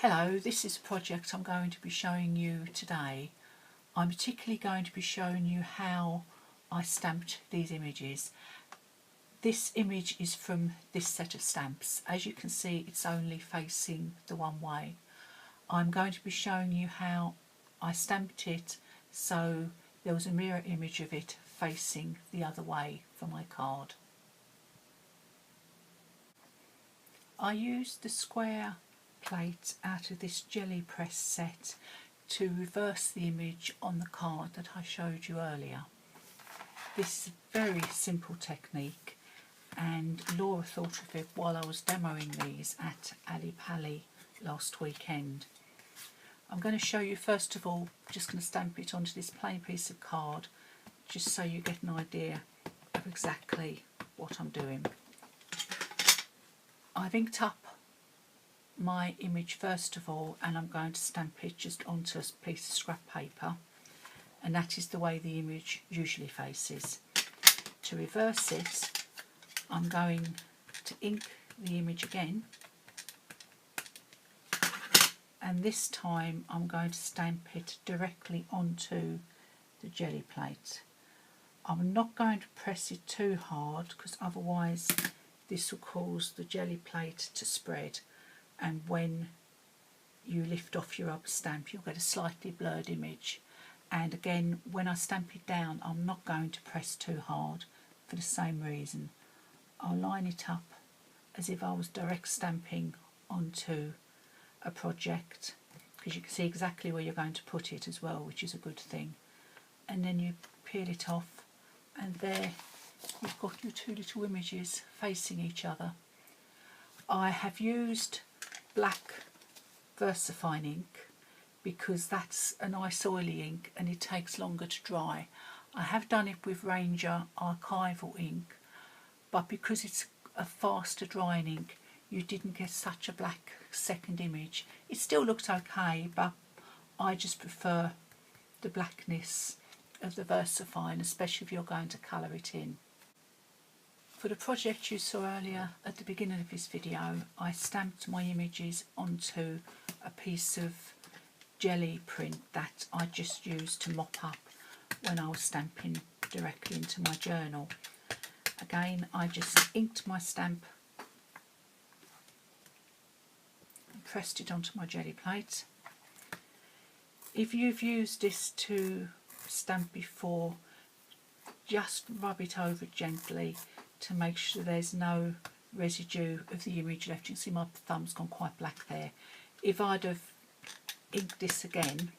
Hello, this is a project I'm going to be showing you today. I'm particularly going to be showing you how I stamped these images. This image is from this set of stamps. As you can see, it's only facing the one way. I'm going to be showing you how I stamped it so there was a mirror image of it facing the other way for my card. I used the square plate out of this Gelli press set to reverse the image on the card that I showed you earlier. This is a very simple technique, and Laura thought of it while I was demoing these at Ali Pali last weekend. I'm going to show you first of all, just going to stamp it onto this plain piece of card just so you get an idea of exactly what I'm doing. I've inked up my image first of all, and I'm going to stamp it just onto a piece of scrap paper, and that is the way the image usually faces. To reverse it, I'm going to ink the image again, and this time I'm going to stamp it directly onto the Gelli plate. I'm not going to press it too hard because otherwise this will cause the Gelli plate to spread, and when you lift off your rubber stamp you'll get a slightly blurred image. And again, when I stamp it down, I'm not going to press too hard for the same reason. I'll line it up as if I was direct stamping onto a project, because you can see exactly where you're going to put it as well, which is a good thing. And then you peel it off, and there you've got your two little images facing each other. I have used black VersaFine ink because that's a nice oily ink and it takes longer to dry. I have done it with Ranger archival ink, but because it's a faster drying ink you didn't get such a black second image. It still looked okay, but I just prefer the blackness of the VersaFine, especially if you're going to colour it in. For the project you saw earlier at the beginning of this video, I stamped my images onto a piece of Gelli print that I just used to mop up when I was stamping directly into my journal. Again, I just inked my stamp and pressed it onto my Gelli plate. If you've used this to stamp before, just rub it over gently to make sure there's no residue of the image left. You can see my thumb's gone quite black there. If I'd have inked this again,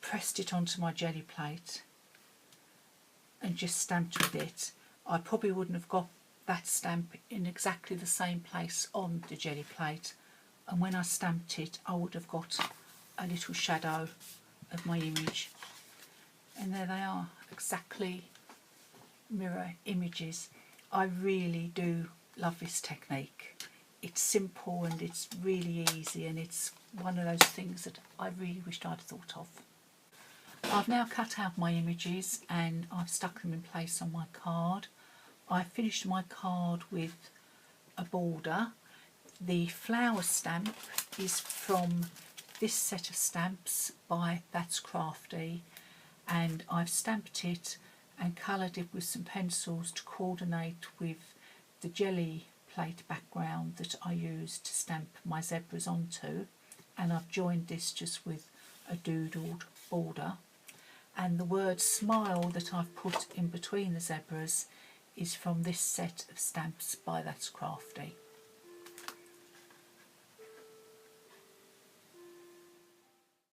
pressed it onto my Gelli plate and just stamped with it, I probably wouldn't have got that stamp in exactly the same place on the Gelli plate, and when I stamped it I would have got a little shadow of my image. And there they are, exactly mirror images. I really do love this technique. It's simple and it's really easy, and it's one of those things that I really wished I'd thought of. I've now cut out my images and I've stuck them in place on my card. I finished my card with a border. The flower stamp is from this set of stamps by That's Crafty, and I've stamped it and coloured it with some pencils to coordinate with the Gelli plate background that I used to stamp my zebras onto, and I've joined this just with a doodled border. And the word smile that I've put in between the zebras is from this set of stamps by That's Crafty.